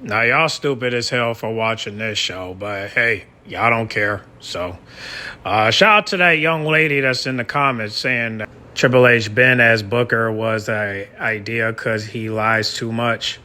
Now, y'all stupid as hell for watching this show, but hey, y'all don't care. So, shout out to that young lady that's in the comments saying that Triple H Ben as Booker was an idea because he lies too much.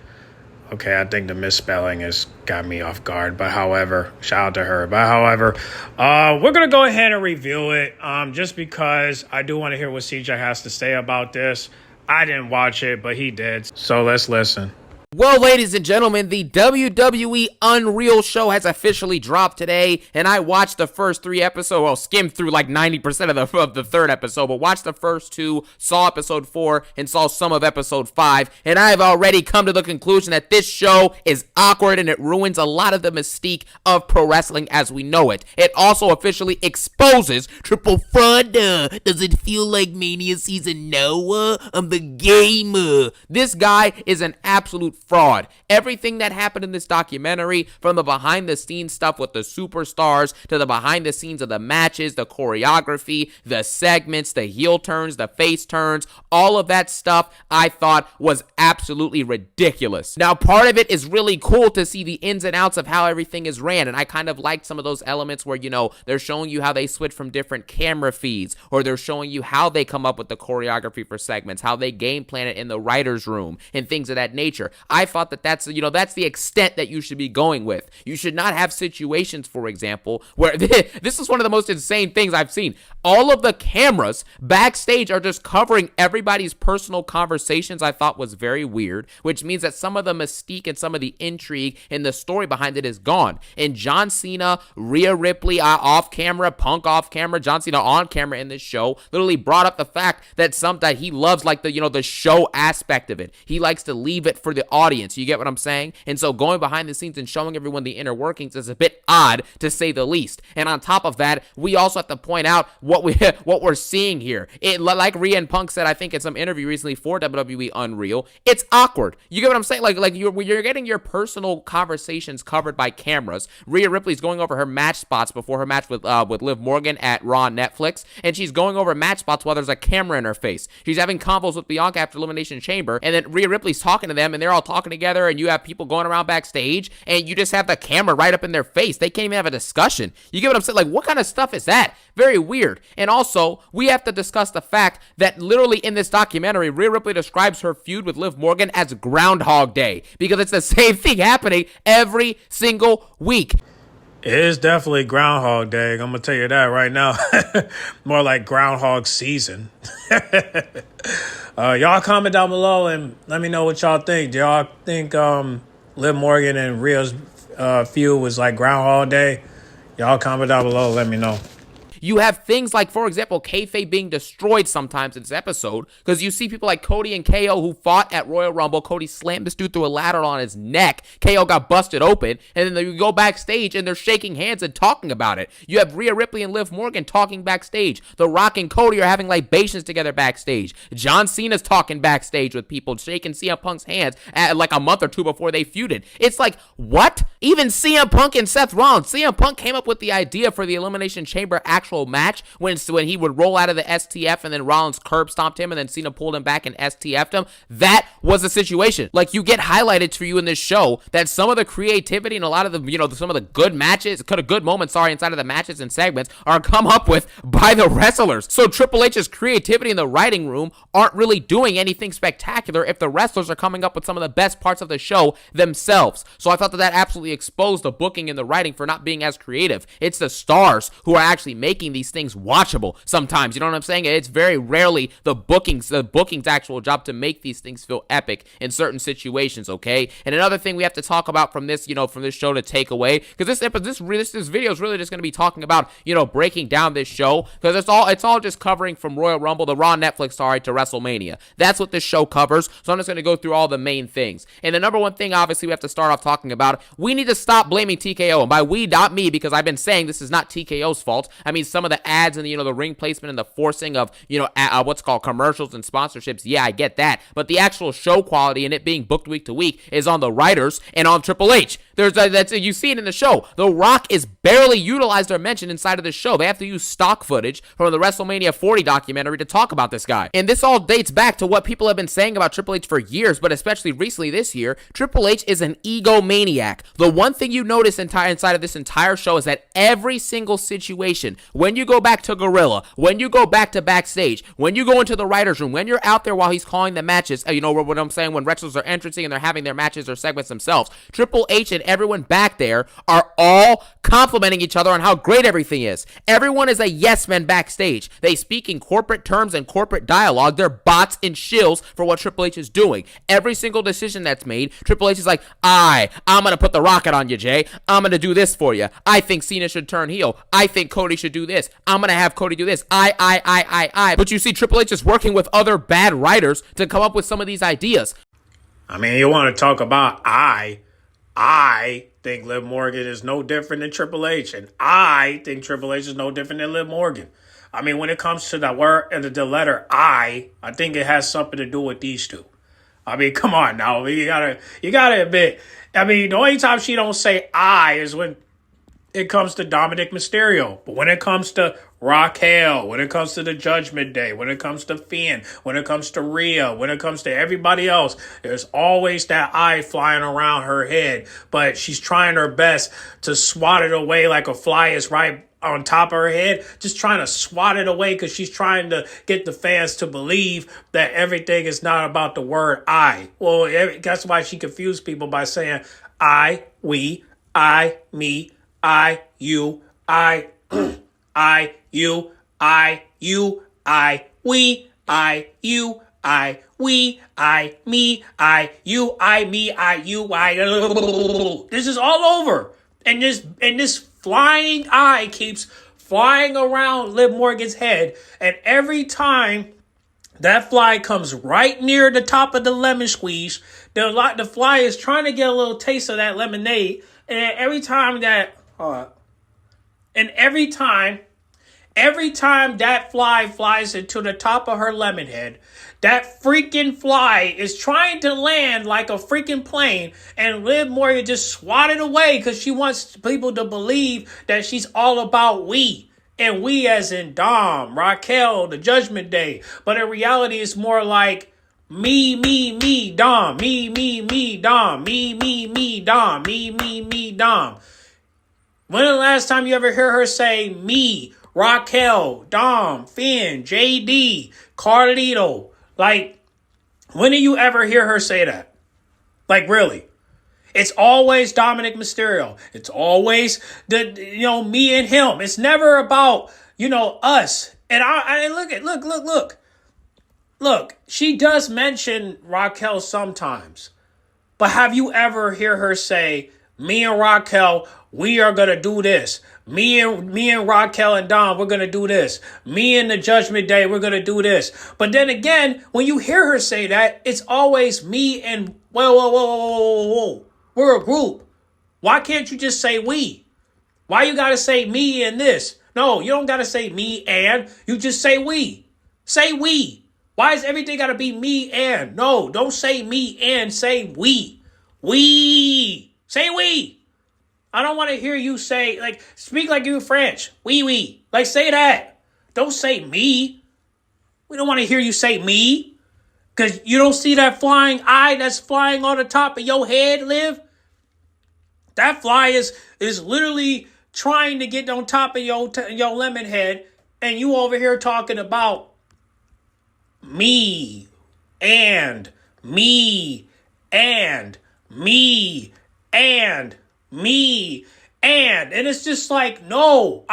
Okay, I think the misspelling has got me off guard, but however, shout out to her. But however, we're going to go ahead and review it just because I do want to hear what CJ has to say about this. I didn't watch it, but he did. So let's listen. Well, ladies and gentlemen, the WWE Unreal show has officially dropped today, and I watched the first 3 episodes, well, skimmed through like 90% of the third episode, but watched the first 2, saw episode 4, and saw some of episode 5, and I've already come to the conclusion that this show is awkward, and it ruins a lot of the mystique of pro wrestling as we know it. It also officially exposes Triple Fraud. Does it feel like Mania Season now? I'm the gamer. This guy is an absolute fraud. Everything that happened in this documentary, from the behind the scenes stuff with the superstars to the behind the scenes of the matches, the choreography, the segments, the heel turns, the face turns, all of that stuff I thought was absolutely ridiculous. Now, part of it is really cool to see the ins and outs of how everything is ran, and I kind of liked some of those elements where, you know, they're showing you how they switch from different camera feeds, or they're showing you how they come up with the choreography for segments, how they game plan it in the writer's room, and things of that nature. I thought that that's the extent that you should be going with. You should not have situations, for example, where this is one of the most insane things I've seen. All of the cameras backstage are just covering everybody's personal conversations. I thought was very weird, which means that some of the mystique and some of the intrigue and the story behind it is gone. And John Cena, Rhea Ripley off camera, Punk off camera, John Cena on camera in this show literally brought up the fact that he loves like the show aspect of it. He likes to leave it for the audience. You get what I'm saying? And so going behind the scenes and showing everyone the inner workings is a bit odd, to say the least. And on top of that, we also have to point out what we're seeing here. It, like Rhea and Punk said, I think in some interview recently for WWE Unreal, it's awkward. You get what I'm saying? Like you're getting your personal conversations covered by cameras. Rhea Ripley's going over her match spots before her match with Liv Morgan at Raw on Netflix, and she's going over match spots while there's a camera in her face. She's having convos with Bianca after Elimination Chamber, and then Rhea Ripley's talking to them, and they're all talking together, and you have people going around backstage, and you just have the camera right up in their face. They can't even have a discussion. You get what I'm saying? Like, what kind of stuff is that? Very weird. And also, we have to discuss the fact that literally in this documentary, Rhea Ripley describes her feud with Liv Morgan as Groundhog Day, because it's the same thing happening every single week. It is definitely Groundhog Day. I'm going to tell you that right now. More like Groundhog Season. Y'all comment down below and let me know what y'all think. Do y'all think Liv Morgan and Rhea's feud was like Groundhog Day? Y'all comment down below. Let me know. You have things like, for example, kayfabe being destroyed sometimes in this episode, because you see people like Cody and KO who fought at Royal Rumble. Cody slammed this dude through a ladder on his neck. KO got busted open, and then you go backstage and they're shaking hands and talking about it. You have Rhea Ripley and Liv Morgan talking backstage. The Rock and Cody are having libations together backstage. John Cena's talking backstage with people, shaking CM Punk's hands at like a month or 2 before they feuded. It's like, what? Even CM Punk and Seth Rollins. CM Punk came up with the idea for the Elimination Chamber actual match when he would roll out of the STF and then Rollins curb stomped him and then Cena pulled him back and STF'd him. That was the situation. Like, you get highlighted for you in this show that some of the creativity and a lot of the, some of the good matches, good moments, inside of the matches and segments are come up with by the wrestlers. So Triple H's creativity in the writing room aren't really doing anything spectacular if the wrestlers are coming up with some of the best parts of the show themselves. So I thought that absolutely exposed the booking and the writing for not being as creative. It's the stars who are actually making these things watchable sometimes. You know what I'm saying? It's very rarely the booking's actual job to make these things feel epic in certain situations, okay? And another thing we have to talk about from this, from this show to take away, because this video is really just going to be talking about, breaking down this show, because it's all just covering from Royal Rumble, the Raw Netflix, to WrestleMania. That's what this show covers, so I'm just going to go through all the main things. And the number one thing, obviously, we have to start off talking about, we need to stop blaming TKO. And by we, not me, because I've been saying this is not TKO's fault. I mean, some of the ads and, the ring placement and the forcing of, what's called commercials and sponsorships. Yeah, I get that. But the actual show quality and it being booked week to week is on the writers and on Triple H. You see it in the show. The Rock is barely utilized or mentioned inside of the show. They have to use stock footage from the WrestleMania 40 documentary to talk about this guy. And this all dates back to what people have been saying about Triple H for years, but especially recently this year. Triple H is an egomaniac. The one thing you notice inside of this entire show is that every single situation, when you go back to Gorilla, when you go back to backstage, when you go into the writer's room, when you're out there while he's calling the matches, you know what I'm saying, when wrestlers are entrancing and they're having their matches or segments themselves, Triple H and everyone back there are all complimenting each other on how great everything is. Everyone is a yes man backstage. They speak in corporate terms and corporate dialogue. They're bots and shills for what Triple H is doing. Every single decision that's made, Triple H is like, I'm going to put the rocket on you, Jay. I'm going to do this for you. I think Cena should turn heel. I think Cody should do this. I'm going to have Cody do this. I. But you see Triple H is working with other bad writers to come up with some of these ideas. I mean, you want to talk about I think Liv Morgan is no different than Triple H, and I think Triple H is no different than Liv Morgan. I mean, when it comes to the word and the letter I think it has something to do with these two. I mean, come on now. You gotta admit. I mean, the only time she don't say I is when it comes to Dominic Mysterio. But when it comes to Raquel, when it comes to the Judgment Day, when it comes to Finn, when it comes to Rhea, when it comes to everybody else, there's always that eye flying around her head. But she's trying her best to swat it away like a fly is right on top of her head, just trying to swat it away because she's trying to get the fans to believe that everything is not about the word I. Well, that's why she confused people by saying I, we, I, me, I, you, I, I, you, I, you, I, we, I, you, I, we, I, me, I, you, I, me, I, you, I. This is all over. And this flying eye keeps flying around Liv Morgan's head. And every time that fly comes right near the top of the lemon squeeze, the fly is trying to get a little taste of that lemonade. And every time that fly flies into the top of her lemon head, that freaking fly is trying to land like a freaking plane, and Liv Morgan just swatted away because she wants people to believe that she's all about we. And we as in Dom, Raquel, the Judgment Day. But in reality, it's more like me, Dom. Me, Dom. Me, Dom. Me, Dom. When the last time you ever hear her say me, Raquel, Dom, Finn, JD, Carlito? Like, when do you ever hear her say that? Like, really? It's always Dominic Mysterio. It's always me and him. It's never about, us. And look, she does mention Raquel sometimes. But have you ever hear her say, me and Raquel, we are going to do this. Me and Raquel and Dom, we're going to do this. Me and the Judgment Day, we're going to do this. But then again, when you hear her say that, it's always me and, whoa. We're a group. Why can't you just say we? Why you got to say me and this? No, you don't got to say me and. You just say we. Say we. Why is everything got to be me and? No, don't say me and. Say we. We. Say we. I don't want to hear you say, speak like you're French. Oui. Like, say that. Don't say me. We don't want to hear you say me. Because you don't see that flying eye that's flying on the top of your head, Liv? That fly is literally trying to get on top of your lemon head. And you over here talking about me and me and me and me and it's just like, no,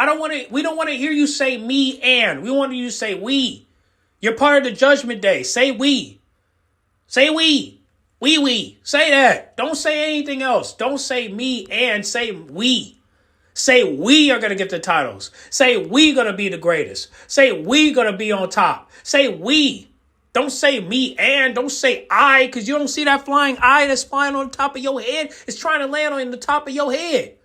we don't want to hear you say me and. We want you to say we. You're part of the Judgment Day. Say we. Say we. We. Say that. Don't say anything else. Don't say me and say we. Say we are going to get the titles. Say we going to be the greatest. Say we going to be on top. Say we. Don't say me and, don't say I, because you don't see that flying eye that's flying on top of your head. It's trying to land on the top of your head.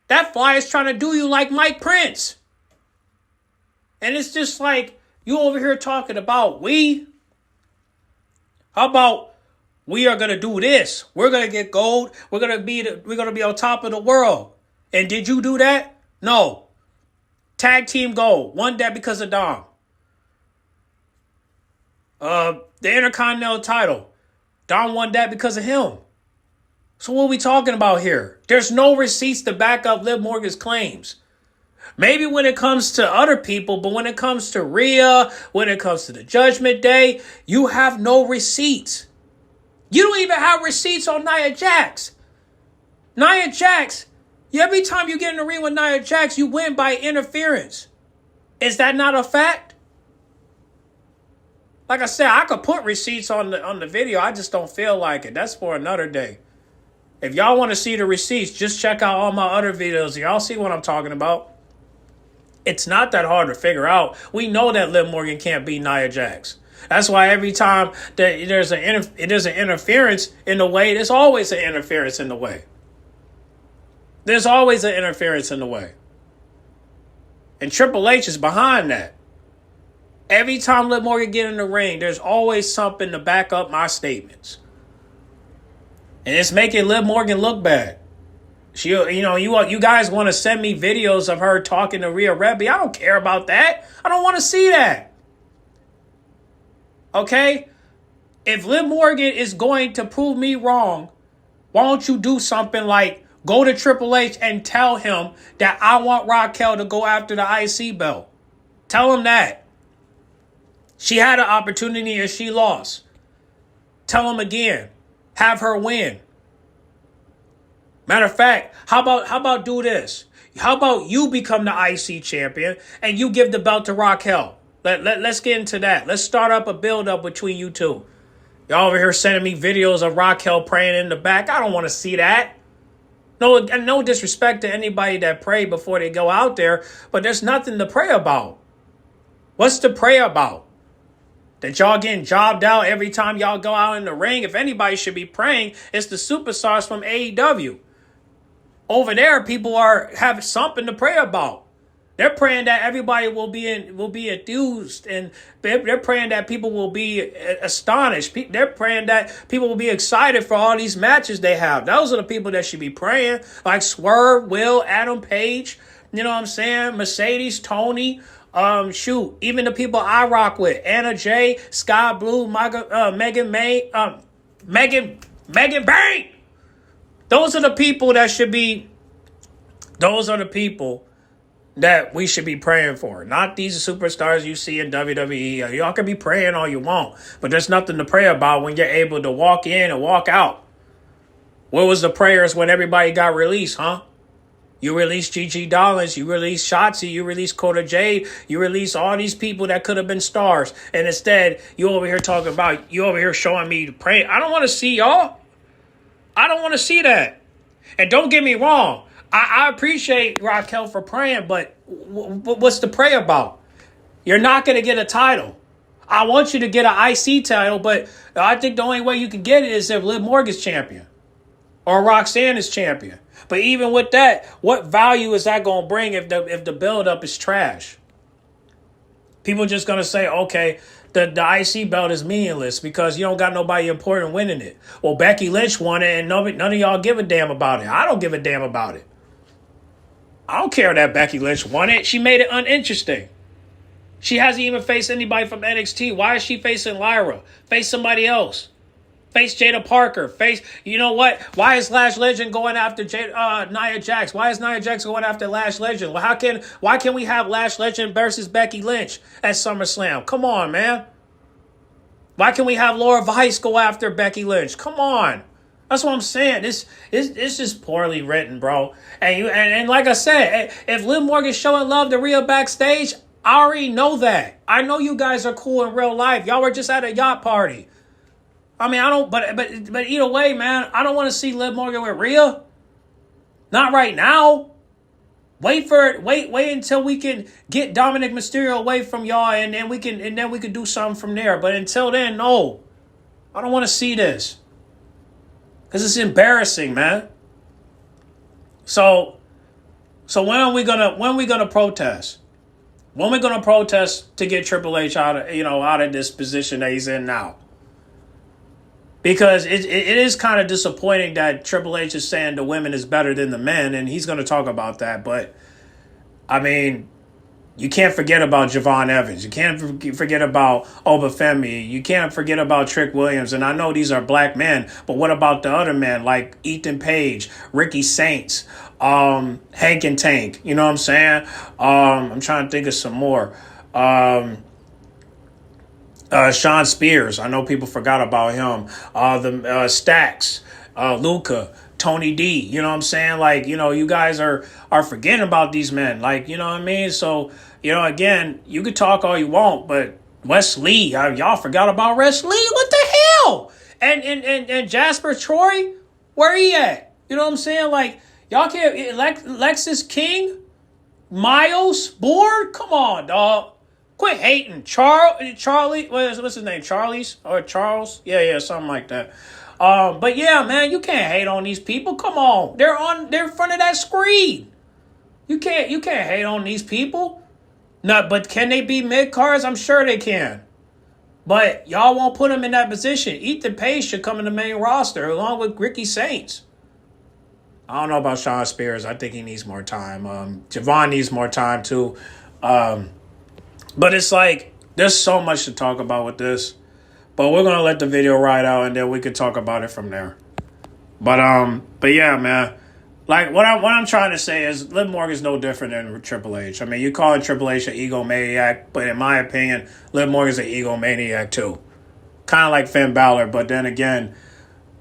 That fly is trying to do you like Mike Prince. And it's just like, you over here talking about we. How about we are going to do this? We're going to get gold. We're going to be on top of the world. And did you do that? No. Tag team gold. Won that because of Dom. The Intercontinental title. Dom won that because of him. So what are we talking about here? There's no receipts to back up Liv Morgan's claims. Maybe when it comes to other people, but when it comes to Rhea, when it comes to the Judgment Day, you have no receipts. You don't even have receipts on Nia Jax. Nia Jax, every time you get in the ring with Nia Jax, you win by interference. Is that not a fact? Like I said, I could put receipts on the video. I just don't feel like it. That's for another day. If y'all want to see the receipts, just check out all my other videos. Y'all see what I'm talking about. It's not that hard to figure out. We know that Liv Morgan can't beat Nia Jax. That's why every time that there's an interference in the way, there's always an interference in the way. There's always an interference in the way. And Triple H is behind that. Every time Liv Morgan get in the ring, there's always something to back up my statements. And it's making Liv Morgan look bad. You guys want to send me videos of her talking to Rhea Ripley. I don't care about that. I don't want to see that. Okay? If Liv Morgan is going to prove me wrong, why don't you do something like go to Triple H and tell him that I want Raquel to go after the IC belt. Tell him that. She had an opportunity and she lost. Tell him again. Have her win. Matter of fact, how about do this? How about you become the IC champion and you give the belt to Raquel? Let's get into that. Let's start up a build-up between you two. Y'all over here sending me videos of Raquel praying in the back. I don't want to see that. No disrespect to anybody that prayed before they go out there, but there's nothing to pray about. What's to pray about? That y'all getting jobbed out every time y'all go out in the ring? If anybody should be praying, it's the superstars from AEW. Over there, people have something to pray about. They're praying that everybody will be enthused, and they're praying that people will be astonished. They're praying that people will be excited for all these matches they have. Those are the people that should be praying, like Swerve, Will, Adam Page. You know what I'm saying? Mercedes, Tony. Even the people I rock with, Anna Jay, Sky Blue, Megan Bang. Those are the people that should be. Those are the people that we should be praying for. Not these superstars you see in WWE. Y'all can be praying all you want, but there's nothing to pray about when you're able to walk in and walk out. What was the prayers when everybody got released, huh? You released Gigi Dollins, you released Shotzi, you released Kota Jade, you released all these people that could have been stars. And instead, you over here showing me to pray. I don't want to see y'all. I don't want to see that. And don't get me wrong. I appreciate Raquel for praying, but what's to pray about? You're not going to get a title. I want you to get an IC title, but I think the only way you can get it is if Liv Morgan's champion or Roxanne is champion. But even with that, what value is that going to bring if the build-up is trash? People just going to say, okay, the IC belt is meaningless because you don't got nobody important winning it. Well, Becky Lynch won it and none of y'all give a damn about it. I don't give a damn about it. I don't care that Becky Lynch won it. She made it uninteresting. She hasn't even faced anybody from NXT. Why is she facing Lyra? Face somebody else. Face Jada Parker. You know what? Why is Lash Legend going after Nia Jax? Why is Nia Jax going after Lash Legend? Well, why can we have Lash Legend versus Becky Lynch at SummerSlam? Come on, man. Why can we have Laura Vice go after Becky Lynch? Come on. That's what I'm saying. It's just poorly written, bro. And like I said, if Liv Morgan's showing love to Rhea backstage, I already know that. I know you guys are cool in real life. Y'all were just at a yacht party. I mean, I don't, but either way, man, I don't want to see Liv Morgan with Rhea. Not right now. Wait until we can get Dominic Mysterio away from y'all, and then we can do something from there. But until then, no. I don't want to see this. Because it's embarrassing, man. So when are we gonna protest? When are we gonna protest to get Triple H out of this position that he's in now? Because it is kind of disappointing that Triple H is saying the women is better than the men, and he's going to talk about that. But, I mean, you can't forget about Javon Evans. You can't forget about Obafemi. You can't forget about Trick Williams. And I know these are black men, but what about the other men like Ethan Page, Ricky Saints, Hank and Tank? You know what I'm saying? I'm trying to think of some more. Sean Spears, I know people forgot about him. The Stacks, Luca, Tony D. You know what I'm saying? Like, you guys are forgetting about these men. Like, you know what I mean? So, again, you could talk all you want, but Wes Lee, y'all forgot about Wes Lee. What the hell? And Jasper Troy, where he at? You know what I'm saying? Like, y'all can't. Lexus King, Miles Board. Come on, dog. Quit hating. Charlie, what's his name? Charles? Yeah, something like that. But yeah, man, you can't hate on these people. Come on. They're in front of that screen. You can't hate on these people. No, but can they be mid-cards? I'm sure they can. But y'all won't put them in that position. Ethan Page should come in the main roster along with Ricky Saints. I don't know about Sean Spears. I think he needs more time. Javon needs more time too. But it's like, there's so much to talk about with this. But we're going to let the video ride out, and then we can talk about it from there. But yeah, man. Like, what I'm trying to say is Liv Morgan's no different than Triple H. I mean, you call Triple H an egomaniac, but in my opinion, Liv Morgan's an egomaniac too. Kind of like Finn Balor, but then again,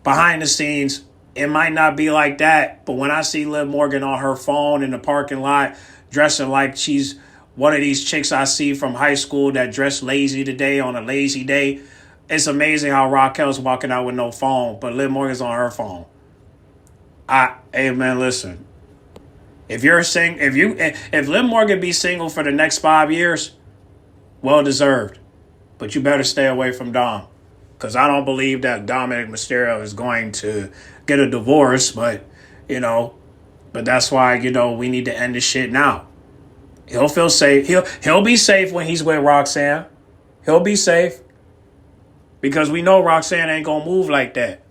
behind the scenes, it might not be like that. But when I see Liv Morgan on her phone in the parking lot, dressing like she's one of these chicks I see from high school that dress lazy today on a lazy day, it's amazing how Raquel's walking out with no phone, but Liv Morgan's on her phone. Hey man, listen. If Liv Morgan be single for the next 5 years, well deserved. But you better stay away from Dom. Because I don't believe that Dominic Mysterio is going to get a divorce, but that's why, we need to end this shit now. He'll feel safe. He'll be safe when he's with Roxanne. He'll be safe. Because we know Roxanne ain't gonna move like that.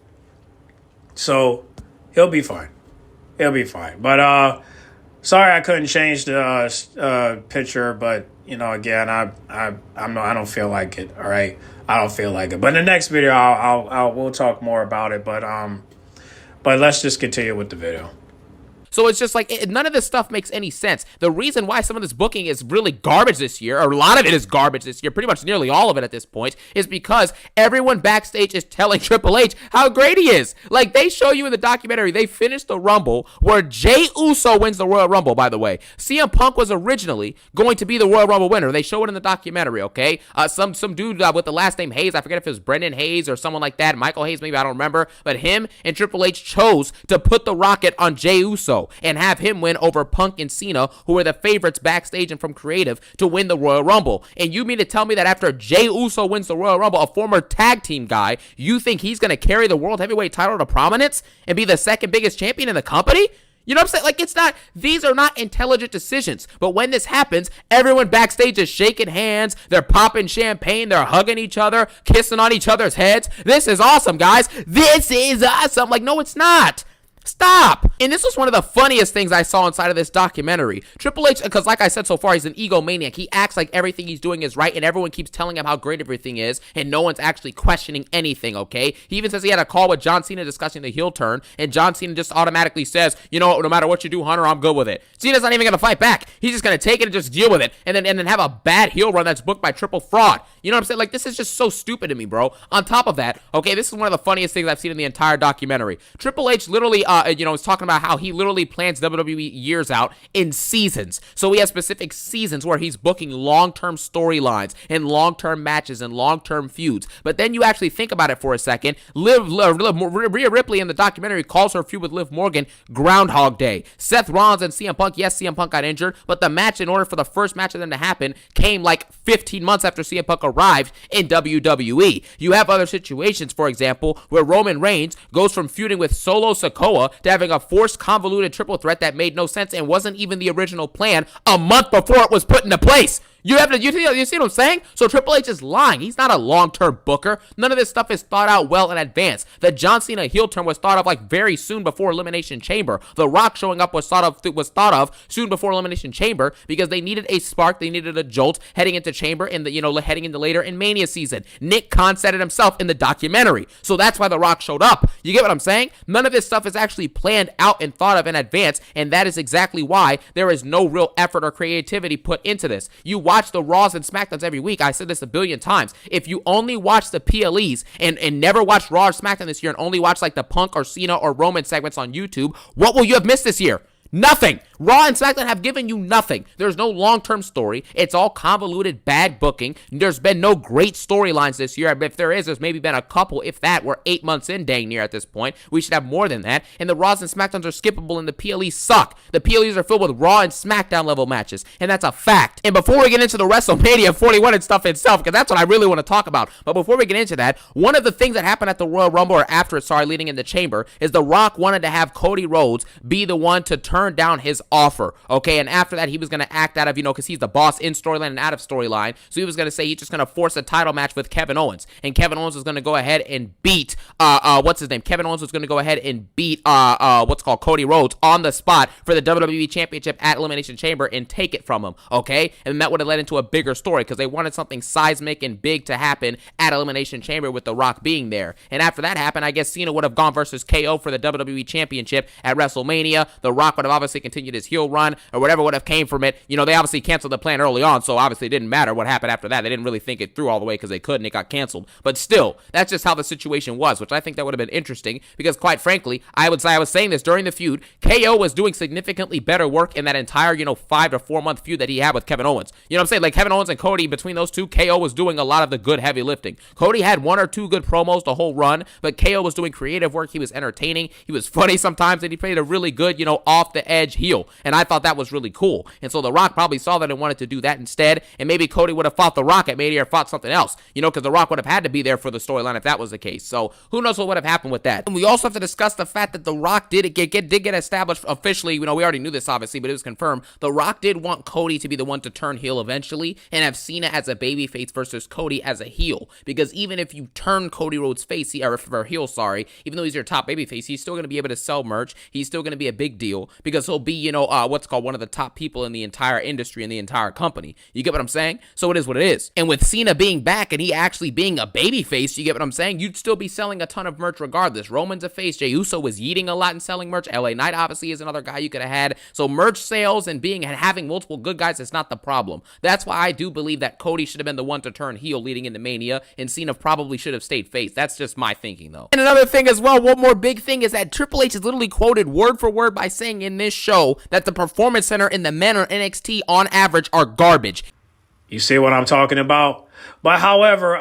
So he'll be fine. He'll be fine. But sorry I couldn't change the picture, but again, I don't feel like it. All right. I don't feel like it. But in the next video we'll talk more about it. But let's just continue with the video. So it's just like, none of this stuff makes any sense. The reason why some of this booking is really garbage this year, or a lot of it is garbage this year, pretty much nearly all of it at this point, is because everyone backstage is telling Triple H how great he is. Like, they show you in the documentary, they finished the Rumble, where Jey Uso wins the Royal Rumble, by the way. CM Punk was originally going to be the Royal Rumble winner. They show it in the documentary, okay? Some dude with the last name Hayes, I forget if it was Brendan Hayes or someone like that, Michael Hayes maybe, I don't remember, but him and Triple H chose to put the rocket on Jey Uso and have him win over Punk and Cena, who were the favorites backstage and from creative to win the Royal Rumble. And you mean to tell me that after Jey Uso wins the Royal Rumble, a former tag team guy, you think he's going to carry the World Heavyweight title to prominence and be the second biggest champion in the company? You know what I'm saying? Like, these are not intelligent decisions. But when this happens, everyone backstage is shaking hands, they're popping champagne, they're hugging each other, kissing on each other's heads. This is awesome, guys. This is awesome. Like, no, it's not. Stop! And this was one of the funniest things I saw inside of this documentary. Triple H, because like I said so far, he's an egomaniac. He acts like everything he's doing is right, and everyone keeps telling him how great everything is, and no one's actually questioning anything, okay? He even says he had a call with John Cena discussing the heel turn, and John Cena just automatically says, you know what, no matter what you do, Hunter, I'm good with it. Cena's not even going to fight back. He's just going to take it and just deal with it, and then have a bad heel run that's booked by Triple Fraud. You know what I'm saying? Like, this is just so stupid to me, bro. On top of that, okay, this is one of the funniest things I've seen in the entire documentary. Triple H literally is talking about how he literally plans WWE years out in seasons. So he has specific seasons where he's booking long-term storylines and long-term matches and long-term feuds. But then you actually think about it for a second. Rhea Ripley in the documentary calls her feud with Liv Morgan Groundhog Day. Seth Rollins and CM Punk, yes, CM Punk got injured, but the match, in order for the first match of them to happen, came like 15 months after CM Punk arrived in WWE. You have other situations, for example, where Roman Reigns goes from feuding with Solo Sikoa to having a forced, convoluted triple threat that made no sense and wasn't even the original plan a month before it was put into place. You see what I'm saying? So Triple H is lying. He's not a long-term booker. None of this stuff is thought out well in advance. The John Cena heel turn was thought of like very soon before Elimination Chamber. The Rock showing up was thought of soon before Elimination Chamber because they needed a spark, they needed a jolt heading into Chamber in the heading into later in Mania season. Nick Khan said it himself in the documentary. So that's why The Rock showed up. You get what I'm saying? None of this stuff is actually planned out and thought of in advance, and that is exactly why there is no real effort or creativity put into this. You watch the Raws and SmackDowns every week. I said this a billion times. If you only watch the PLEs and never watch Raw or SmackDown this year and only watch like the Punk or Cena or Roman segments on YouTube, what will you have missed this year? Nothing. Raw and SmackDown have given you nothing. There's no long-term story. It's all convoluted, bad booking. There's been no great storylines this year. If there is, there's maybe been a couple, if that. We're 8 months in, dang near at this point. We should have more than that. And the Raws and SmackDowns are skippable and the PLEs suck. The PLEs are filled with Raw and SmackDown level matches. And that's a fact. And before we get into the WrestleMania 41 and stuff itself, because that's what I really want to talk about. But before we get into that, one of the things that happened at the Royal Rumble, or after it, leading in the Chamber, is The Rock wanted to have Cody Rhodes be the one to turn down his offer, okay? And after that, he was going to act out of, because he's the boss in storyline and out of storyline, so he was going to say he's just going to force a title match with Kevin Owens, and Kevin Owens was going to go ahead and beat, Kevin Owens was going to go ahead and beat, Cody Rhodes on the spot for the WWE Championship at Elimination Chamber and take it from him, okay? And that would have led into a bigger story, because they wanted something seismic and big to happen at Elimination Chamber with The Rock being there. And after that happened, I guess Cena would have gone versus KO for the WWE Championship at WrestleMania. The Rock would have obviously continued his heel run or whatever would have came from it. They obviously canceled the plan early on, so obviously it didn't matter what happened after that. They didn't really think it through all the way because they couldn't. It got canceled. But still, that's just how the situation was, which I think that would have been interesting because, quite frankly, I was saying this during the feud, KO was doing significantly better work in that entire, 5 to 4 month feud that he had with Kevin Owens. You know what I'm saying? Like Kevin Owens and Cody, between those two, KO was doing a lot of the good heavy lifting. Cody had 1 or 2 good promos the whole run, but KO was doing creative work. He was entertaining. He was funny sometimes, and he played a really good, off the edge heel. And I thought that was really cool. And so The Rock probably saw that and wanted to do that instead. And maybe Cody would have fought The Rock at Mania or fought something else, because The Rock would have had to be there for the storyline if that was the case. So who knows what would have happened with that. And we also have to discuss the fact that The Rock did get established officially. We already knew this obviously, but it was confirmed. The Rock did want Cody to be the one to turn heel eventually and have Cena as a babyface versus Cody as a heel. Because even if you turn Cody Rhodes face, or heel, even though he's your top babyface, he's still going to be able to sell merch. He's still going to be a big deal because he'll be, one of the top people in the entire industry and the entire company. You get what I'm saying? So it is what it is. And with Cena being back and he actually being a babyface, you get what I'm saying? You'd still be selling a ton of merch regardless. Roman's a face. Jey Uso was yeeting a lot and selling merch. LA Knight obviously is another guy you could have had. So merch sales and having multiple good guys is not the problem. That's why I do believe that Cody should have been the one to turn heel leading into Mania, and Cena probably should have stayed face. That's just my thinking though. And another thing as well, one more big thing is that Triple H is literally quoted word for word by saying in this show that the Performance Center and the men on NXT on average are garbage. You see what I'm talking about? But however,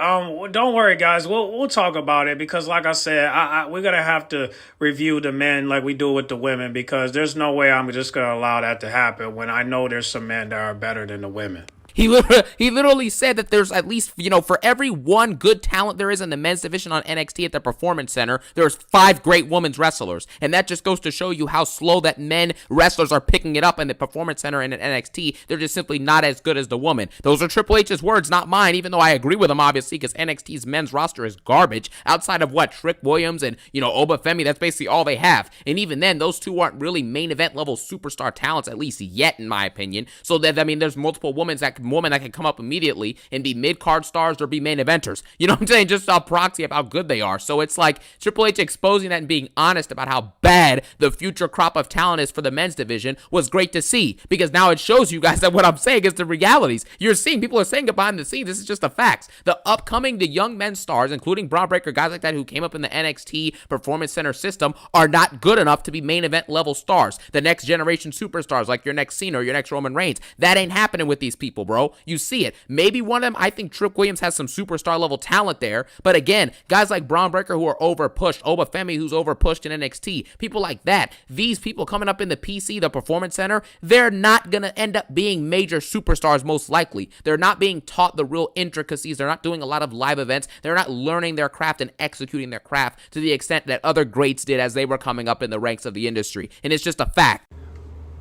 don't worry, guys. We'll talk about it because, like I said, we're gonna have to review the men like we do with the women because there's no way I'm just gonna allow that to happen when I know there's some men that are better than the women. He literally said that there's at least, for every one good talent there is in the men's division on NXT at the Performance Center, there's 5 great women's wrestlers. And that just goes to show you how slow that men wrestlers are picking it up in the Performance Center and in NXT. They're just simply not as good as the women. Those are Triple H's words, not mine, even though I agree with him, obviously, because NXT's men's roster is garbage. Outside of Trick Williams and, Oba Femi, that's basically all they have. And even then, those two aren't really main event level superstar talents, at least yet, in my opinion. So that, there's multiple women that woman that can come up immediately and be mid-card stars or be main eventers. You know what I'm saying? Just a proxy of how good they are. So it's like Triple H exposing that and being honest about how bad the future crop of talent is for the men's division was great to see, because now it shows you guys that what I'm saying is the realities. You're seeing, people are saying it behind the scenes. This is just the facts. The young men's stars, including Braun Breaker, guys like that who came up in the NXT Performance Center system, are not good enough to be main event level stars. The next generation superstars like your next Cena or your next Roman Reigns, that ain't happening with these people, bro. You see it. Maybe one of them, I think Trick Williams has some superstar level talent there, but again, guys like Braun Breaker who are over pushed, Obafemi who's over pushed in NXT, people like that, these people coming up in the PC, the Performance Center, they're not gonna end up being major superstars most likely. They're not being taught the real intricacies. They're not doing a lot of live events. They're not learning their craft and executing their craft to the extent that other greats did as they were coming up in the ranks of the industry. And it's just a fact.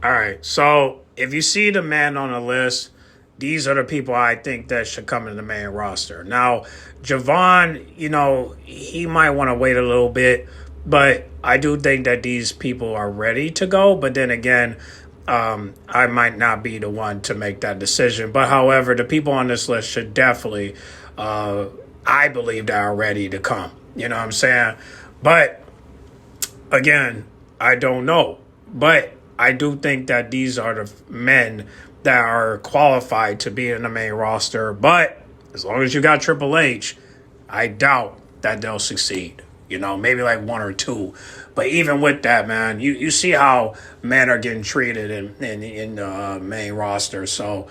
All right, so if you see the men on the list, these are the people I think that should come in the main roster. Now, Javon, he might want to wait a little bit, but I do think that these people are ready to go. But then again, I might not be the one to make that decision. But however, the people on this list should definitely, I believe, that are ready to come. You know what I'm saying? But again, I don't know. But I do think that these are the men that are qualified to be in the main roster. But as long as you got Triple H, I doubt that they'll succeed. Maybe like one or two. But even with that, man, you see how men are getting treated in the main roster. So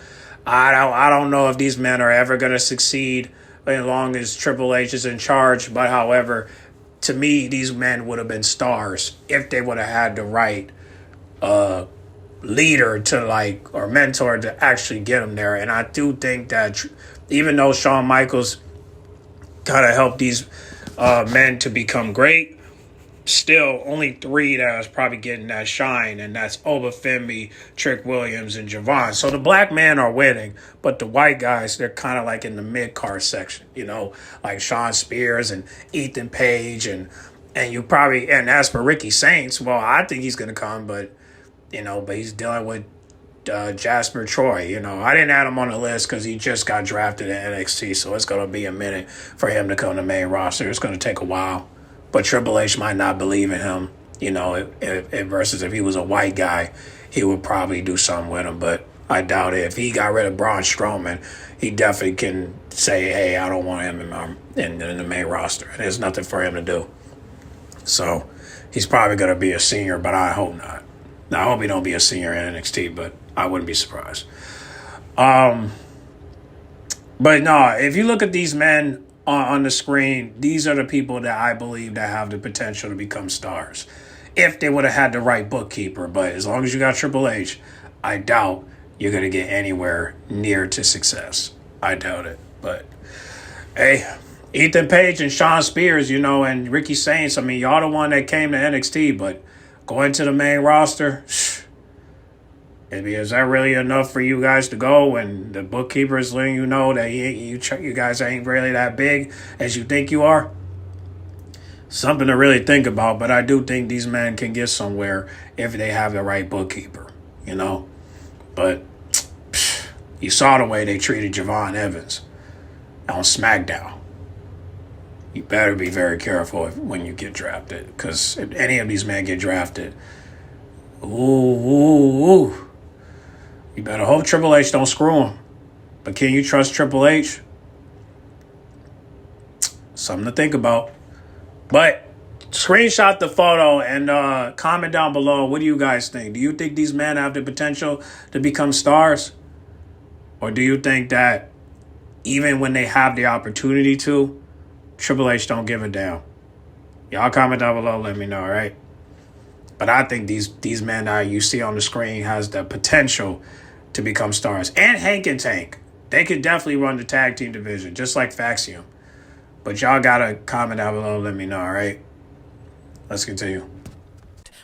I don't know if these men are ever going to succeed as long as Triple H is in charge. But however, to me, these men would have been stars if they would have had the right leader to or mentor to actually get them there. And I do think that even though Shawn Michaels kind of helped these men to become great, still only three that is probably getting that shine, and that's Obafemi, Trick Williams, and Javon. So the black men are winning, but the white guys, they're kind of like in the mid-card section, like Shawn Spears and Ethan Page, and as for Ricky Saints, well, I think he's going to come, but he's dealing with Jasper Troy. I didn't add him on the list because he just got drafted in NXT, so it's going to be a minute for him to come to main roster. It's going to take a while. But Triple H might not believe in him, versus if he was a white guy, he would probably do something with him. But I doubt it. If he got rid of Braun Strowman, he definitely can say, hey, I don't want him in the main roster. And there's nothing for him to do. So he's probably going to be a senior, but I hope not. Now, I hope he don't be a senior in NXT, but I wouldn't be surprised. But no, if you look at these men on the screen, these are the people that I believe that have the potential to become stars if they would have had the right bookkeeper. But as long as you got Triple H, I doubt you're going to get anywhere near to success. I doubt it. But hey, Ethan Page and Shawn Spears, and Ricky Saints, y'all the one that came to NXT, but going to the main roster, is that really enough for you guys to go when the bookkeeper is letting you know that you guys ain't really that big as you think you are? Something to really think about, but I do think these men can get somewhere if they have the right bookkeeper, But you saw the way they treated Javon Evans on SmackDown. You better be very careful when you get drafted, because if any of these men get drafted, ooh. You better hope Triple H don't screw him. But can you trust Triple H? Something to think about. But screenshot the photo and comment down below. What do you guys think? Do you think these men have the potential to become stars? Or do you think that even when they have the opportunity to, Triple H don't give a damn? Y'all comment down below. Let me know, all right? But I think these men that you see on the screen has the potential to become stars. And Hank and Tank. They could definitely run the tag team division, just like Faxium. But y'all got to comment down below. Let me know, all right? Let's continue.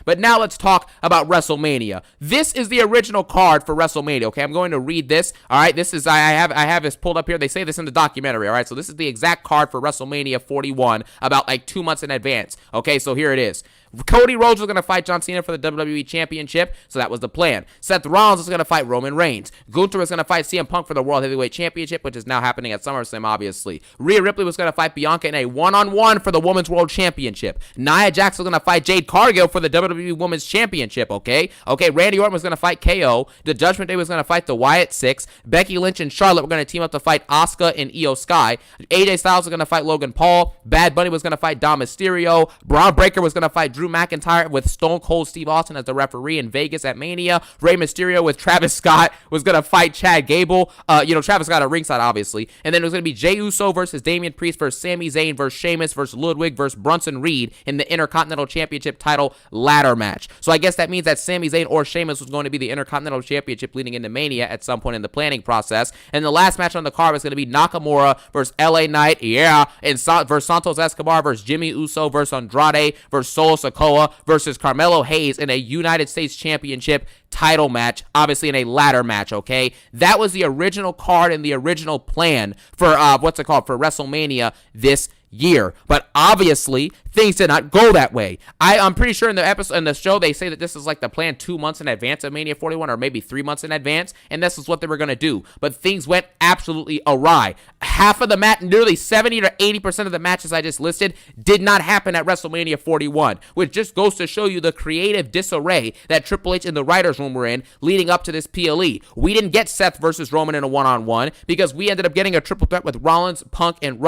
But now let's talk about WrestleMania. This is the original card for WrestleMania, okay? I'm going to read this, all right? This is, I have this pulled up here. They say this in the documentary, all right? So this is the exact card for WrestleMania 41 about like 2 months in advance, okay? So here it is. Cody Rhodes was going to fight John Cena for the WWE Championship, so that was the plan. Seth Rollins was going to fight Roman Reigns. Gunther was going to fight CM Punk for the World Heavyweight Championship, which is now happening at SummerSlam, obviously. Rhea Ripley was going to fight Bianca in a one-on-one for the Women's World Championship. Nia Jax was going to fight Jade Cargill for the WWE Women's Championship, okay? Randy Orton was going to fight KO. The Judgment Day was going to fight the Wyatt Six. Becky Lynch and Charlotte were going to team up to fight Asuka and Io Sky. AJ Styles was going to fight Logan Paul. Bad Bunny was going to fight Dom Mysterio. Braun Breaker was going to fight Drew McIntyre with Stone Cold Steve Austin as the referee in Vegas at Mania. Rey Mysterio with Travis Scott was going to fight Chad Gable. Travis Scott at ringside, obviously. And then it was going to be Jey Uso versus Damian Priest versus Sami Zayn versus Sheamus versus Ludwig versus Brunson Reed in the Intercontinental Championship title ladder match. So I guess that means that Sami Zayn or Sheamus was going to be the Intercontinental Championship leading into Mania at some point in the planning process. And the last match on the card was going to be Nakamura versus LA Knight, and versus Santos Escobar versus Jimmy Uso versus Andrade versus Solo Sikoa versus Carmelo Hayes in a United States Championship title match, obviously in a ladder match, okay? That was the original card and the original plan for, for WrestleMania this year. But obviously, things did not go that way. I'm pretty sure in the show, they say that this is like the plan 2 months in advance of Mania 41, or maybe 3 months in advance, and this is what they were going to do. But things went absolutely awry. Half of the match, nearly 70 to 80% of the matches I just listed did not happen at WrestleMania 41, which just goes to show you the creative disarray that Triple H and the writers room were in leading up to this PLE. We didn't get Seth versus Roman in a one-on-one because we ended up getting a triple threat with Rollins, Punk, and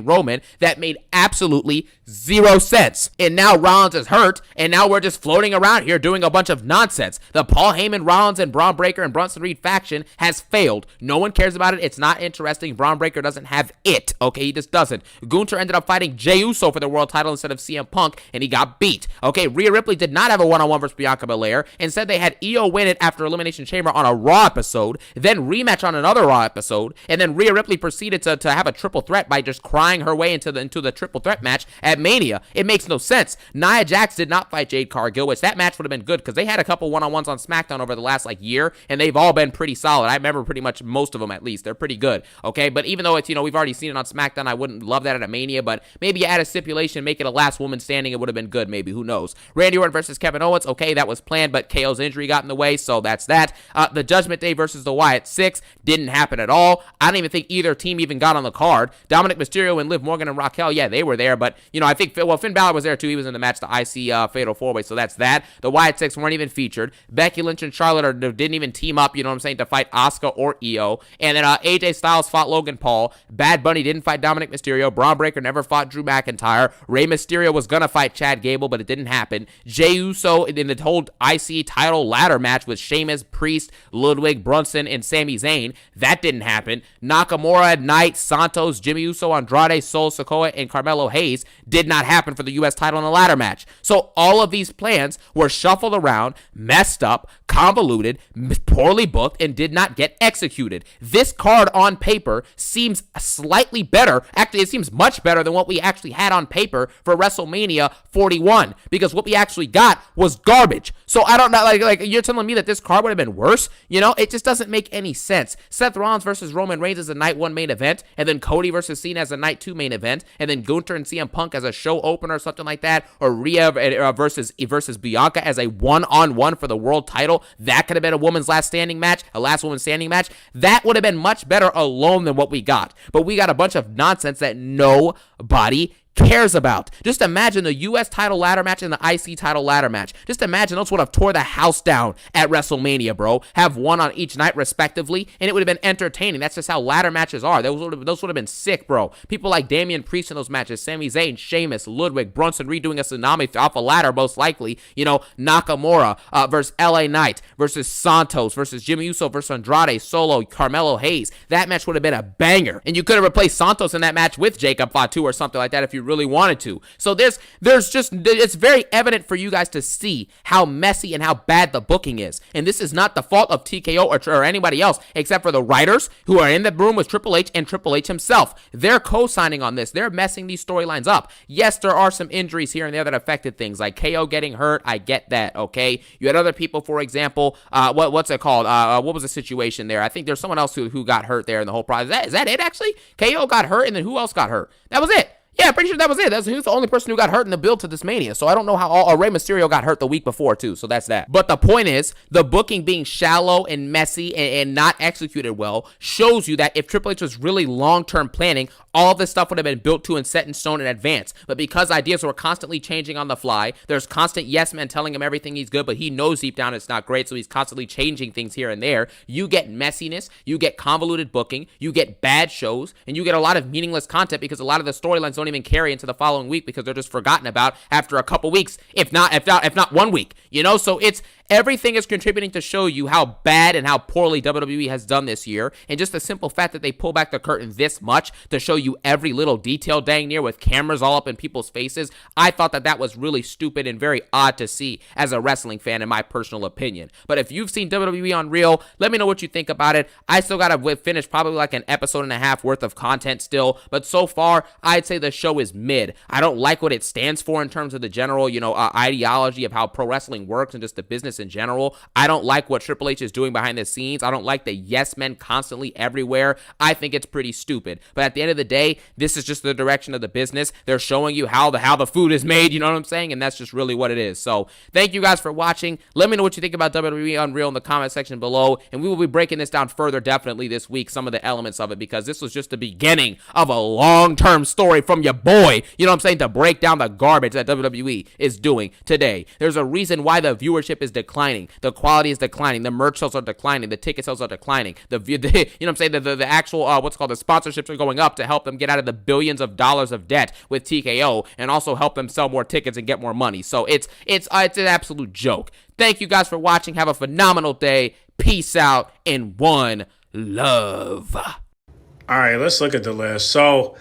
Roman that made absolutely zero sense. And now Rollins is hurt, and now we're just floating around here doing a bunch of nonsense. The Paul Heyman, Rollins, and Braun Breaker and Brunson Reed faction has failed. No one cares about it. It's not interesting. Braun Breaker doesn't have it. Okay, he just doesn't. Gunther ended up fighting Jey Uso for the world title instead of CM Punk, and he got beat. Okay, Rhea Ripley did not have a one-on-one versus Bianca Belair. Instead, they had Io win it after Elimination Chamber on a Raw episode, then rematch on another Raw episode, and then Rhea Ripley proceeded to have a triple threat by just crying her way into the triple threat match at Mania. It makes no sense. Nia Jax did not fight Jade Cargill, which that match would have been good because they had a couple one-on-ones on SmackDown over the last year, and they've all been pretty solid. I remember pretty much most of them, at least. They're pretty good, okay? But even though it's, we've already seen it on SmackDown, I wouldn't love that at a Mania, but maybe you add a stipulation, make it a last woman standing, it would have been good, maybe. Who knows? Randy Orton versus Kevin Owens, okay, that was planned, but KO's injury got in the way, so that's that. The Judgment Day versus the Wyatt Six didn't happen at all. I don't even think either team even got on the card. Dominic Mysterio and Liv Morgan and Raquel, yeah, they were there, but, I think, Finn Balor was there too. He was in the match, the IC Fatal 4-Way, so that's that. The Wyatt Six weren't even featured. Becky Lynch and Charlotte didn't even team up, to fight Asuka or Io. And then AJ Styles fought Logan Paul. Bad Bunny didn't fight Dominic Mysterio. Braun Breaker never fought Drew McIntyre. Rey Mysterio was gonna fight Chad Gable, but it didn't happen. Jey Uso in the whole IC title ladder match with Sheamus, Priest, Ludwig, Brunson, and Sami Zayn, that didn't happen. Nakamura, Knight, Santos, Jimmy Uso, Andrade, Solo Sikoa, and Carmelo Hayes did not happen for the U.S. title in a ladder match. So all of these plans were shuffled around, messed up, convoluted, poorly booked, and did not get executed. This card on paper seems slightly better. Actually, it seems much better than what we actually had on paper for WrestleMania 41, because what we actually got was garbage. So I don't know, like you're telling me that this card would have been worse? It just doesn't make any sense. Seth Rollins versus Roman Reigns as a night 1 main event, and then Cody versus Cena as a night 2 main event, and then Gunther and CM Punk as a show opener or something like that, or Rhea versus Bianca as a one-on-one for the world title. That could have been a woman's last woman standing match. That would have been much better alone than what we got. But we got a bunch of nonsense that nobody cares about. Just imagine the U.S. title ladder match and the IC title ladder match. Just imagine those would have tore the house down at WrestleMania, bro. Have one on each night, respectively, and it would have been entertaining. That's just how ladder matches are. Those would have been sick, bro. People like Damian Priest in those matches, Sami Zayn, Sheamus, Ludwig, Brunson Reed doing a tsunami off a ladder, most likely. Nakamura versus LA Knight versus Santos versus Jimmy Uso versus Andrade, Solo, Carmelo Hayes. That match would have been a banger. And you could have replaced Santos in that match with Jacob Fatu or something like that if you really wanted to. So it's very evident for you guys to see how messy and how bad the booking is. And this is not the fault of TKO or anybody else, except for the writers who are in the room with Triple H and Triple H himself. They're co-signing on this. They're messing these storylines up. Yes, there are some injuries here and there that affected things, like KO getting hurt. I get that, okay? You had other people, for example, what's it called? What was the situation there? I think there's someone else who got hurt there in the whole process. Is that it, actually? KO got hurt, and then who else got hurt? That was it. Yeah, pretty sure that was it. He was the only person who got hurt in the build to this Mania. So I don't know how Rey Mysterio got hurt the week before, too. So that's that. But the point is, the booking being shallow and messy and not executed well shows you that if Triple H was really long-term planning, all this stuff would have been built to and set in stone in advance. But because ideas were constantly changing on the fly, there's constant yes men telling him everything he's good, but he knows deep down it's not great, so he's constantly changing things here and there. You get messiness, you get convoluted booking, you get bad shows, and you get a lot of meaningless content because a lot of the storylines don't even carry into the following week because they're just forgotten about after a couple weeks, if not 1 week. So it's everything is contributing to show you how bad and how poorly WWE has done this year, and just the simple fact that they pull back the curtain this much to show you every little detail dang near with cameras all up in people's faces. I thought that was really stupid and very odd to see as a wrestling fan, in my personal opinion. But if you've seen WWE Unreal, let me know what you think about it. I still gotta finish probably like an episode and a half worth of content still, but so far I'd say the show is mid. I don't like what it stands for in terms of the general ideology of how pro wrestling works and just the business in general. I don't like what Triple H is doing behind the scenes. I don't like the yes men constantly everywhere. I think it's pretty stupid. But at the end of the day, this is just the direction of the business. They're showing you how the food is made, you know what I'm saying? And that's just really what it is. So thank you guys for watching. Let me know what you think about WWE Unreal in the comment section below, and we will be breaking this down further definitely this week, some of the elements of it, because this was just the beginning of a long-term story from your boy, you know what I'm saying, to break down the garbage that WWE is doing today. There's a reason why the viewership is declining, the quality is declining, the merch sales are declining, the ticket sales are declining, you know what I'm saying, the actual the sponsorships are going up to help them get out of the billions of dollars of debt with TKO, and also help them sell more tickets and get more money. So it's an absolute joke. Thank you guys for watching. Have a phenomenal day. Peace out and one love. All right, let's look at the list. So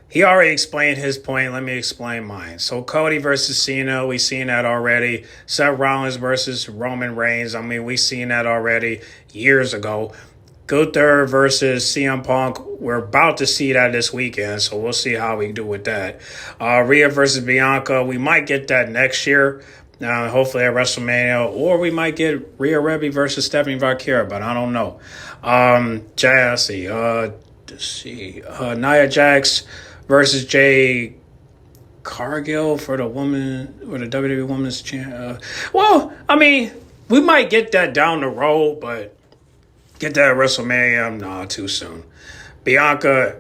he already explained his point. Let me explain mine. So Cody versus Cena, we seen that already. Seth Rollins versus Roman Reigns. I mean, we seen that already years ago. Gunther versus CM Punk. We're about to see that this weekend, so we'll see how we do with that. Rhea versus Bianca. We might get that next year, hopefully at WrestleMania, or we might get Rhea Ripley versus Stephanie Valkyria, but I don't know. Nia Jax versus Jade Cargill for the WWE Women's Champ. Well, I mean, we might get that down the road, but get that at WrestleMania, nah, too soon. Bianca,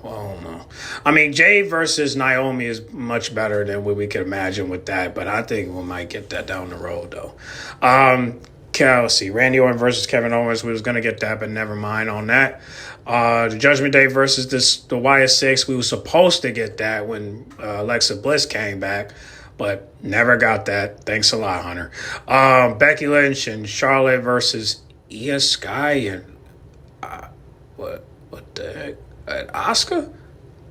well, no. I mean, Jade versus Naomi is much better than what we could imagine with that, but I think we might get that down the road, though. Let's see, Randy Orton versus Kevin Owens. We was going to get that, but never mind on that. The Judgment Day versus the Wyatt Six. We were supposed to get that when Alexa Bliss came back, but never got that. Thanks a lot, Hunter. Becky Lynch and Charlotte versus Io Sky and what the heck? Asuka?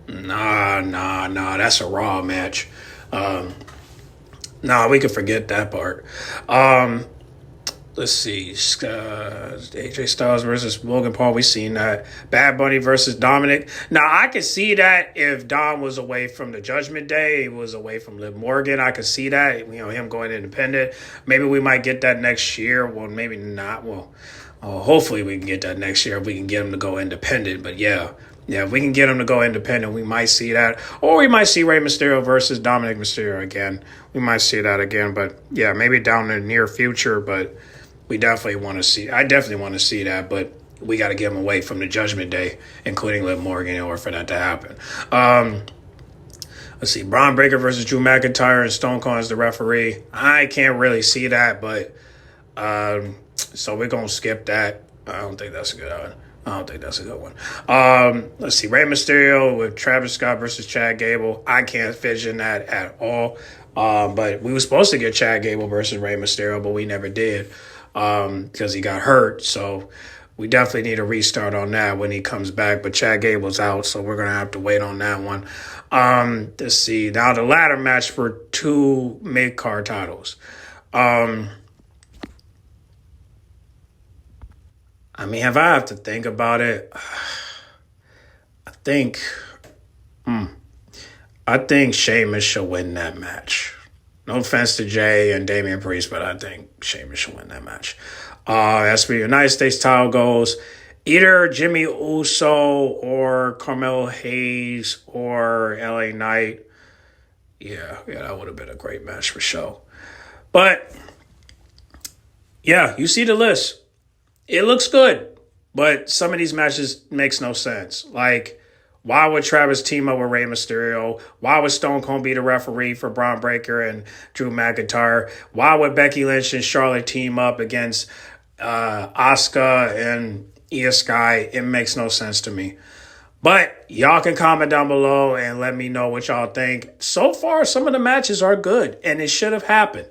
Nah. That's a Raw match. We can forget that part. Let's see. AJ Styles versus Logan Paul. We seen that. Bad Bunny versus Dominic. Now, I could see that if Dom was away from the Judgment Day, he was away from Liv Morgan. I could see that. Him going independent. Maybe we might get that next year. Well, maybe not. Well, hopefully we can get that next year if we can get him to go independent. But yeah, if we can get him to go independent, we might see that. Or we might see Rey Mysterio versus Dominic Mysterio again. We might see that again. But yeah, maybe down in the near future. But I definitely want to see that. But we got to get him away from the Judgment Day, including Liv Morgan, in order for that to happen. Let's see. Braun Breaker versus Drew McIntyre and Stone Cold as the referee. I can't really see that, but so we're going to skip that. I don't think that's a good one. Let's see. Rey Mysterio with Travis Scott versus Chad Gable. I can't vision that at all. But we were supposed to get Chad Gable versus Rey Mysterio, but we never did because he got hurt. So we definitely need a restart on that when he comes back. But Chad Gable's out, so we're going to have to wait on that one. Let's see. Now the ladder match for 2 mid-card titles. I mean, if I have to think about it, I think Sheamus should win that match. No offense to Jay and Damian Priest, but I think Sheamus should win that match. As for United States title goes, either Jimmy Uso or Carmelo Hayes or LA Knight. Yeah, that would have been a great match for sure. But yeah, you see the list. It looks good, but some of these matches makes no sense. Like, why would Travis team up with Rey Mysterio? Why would Stone Cold be the referee for Braun Breaker and Drew McIntyre? Why would Becky Lynch and Charlotte team up against Asuka and Io Sky? It makes no sense to me. But y'all can comment down below and let me know what y'all think. So far, some of the matches are good, and it should have happened.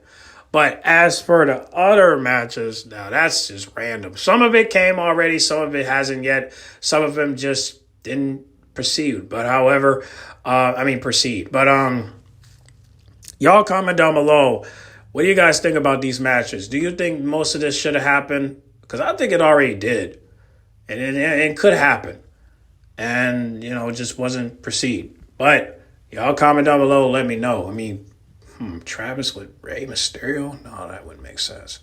But as for the other matches, now that's just random. Some of it came already, some of it hasn't yet. Some of them just didn't proceed. But proceed. But y'all comment down below. What do you guys think about these matches? Do you think most of this should have happened? Because I think it already did. And it could happen. And, it just wasn't proceed. But y'all comment down below, let me know. Travis with Rey Mysterio? No, that wouldn't make sense.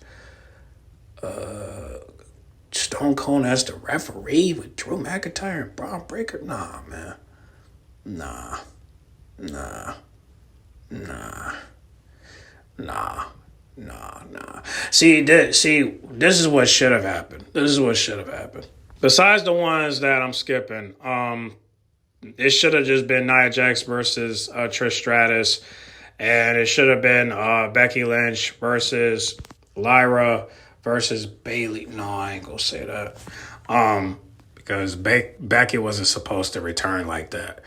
Stone Cold as the referee with Drew McIntyre and Braun Breaker? Nah, man. Nah. See, this is what should have happened. Besides the ones that I'm skipping, it should have just been Nia Jax versus Trish Stratus. And it should have been Becky Lynch versus Lyra versus Bayley. No, I ain't gonna say that. Because Becky wasn't supposed to return like that.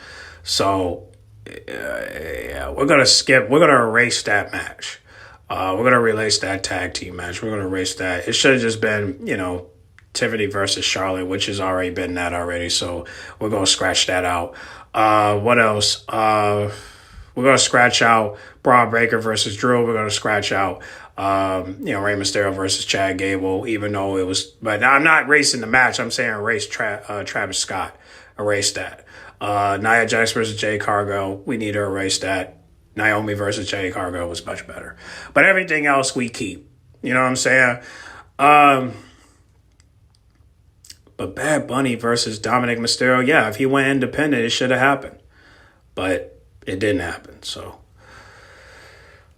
So, yeah, we're gonna skip. We're gonna erase that match. We're gonna erase that tag team match. We're gonna erase that. It should have just been, Tiffany versus Charlotte, which has already been that already. So we're gonna scratch that out. What else? We're going to scratch out Braun Breaker versus Drew. We're going to scratch out, Rey Mysterio versus Chad Gable, even though it was... But I'm not erasing the match. I'm saying erase Travis Scott. Erase that. Nia Jax versus Jade Cargill. We need to erase that. Naomi versus Jade Cargill was much better. But everything else we keep. You know what I'm saying? But Bad Bunny versus Dominic Mysterio, yeah, if he went independent, it should have happened. But... it didn't happen, so.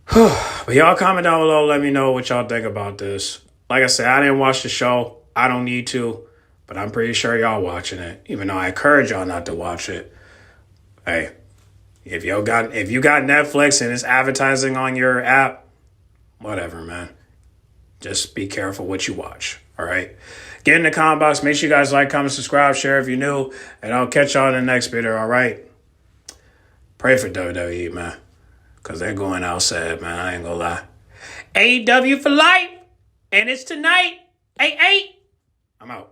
But y'all comment down below. Let me know what y'all think about this. Like I said, I didn't watch the show. I don't need to. But I'm pretty sure y'all watching it. Even though I encourage y'all not to watch it. Hey, if you got Netflix and it's advertising on your app, whatever, man. Just be careful what you watch, all right? Get in the comment box. Make sure you guys like, comment, subscribe, share if you're new. And I'll catch y'all in the next video, all right? Pray for WWE, man. Because they're going outside, man. I ain't gonna lie. AEW for life. And it's tonight. 8-8. I'm out.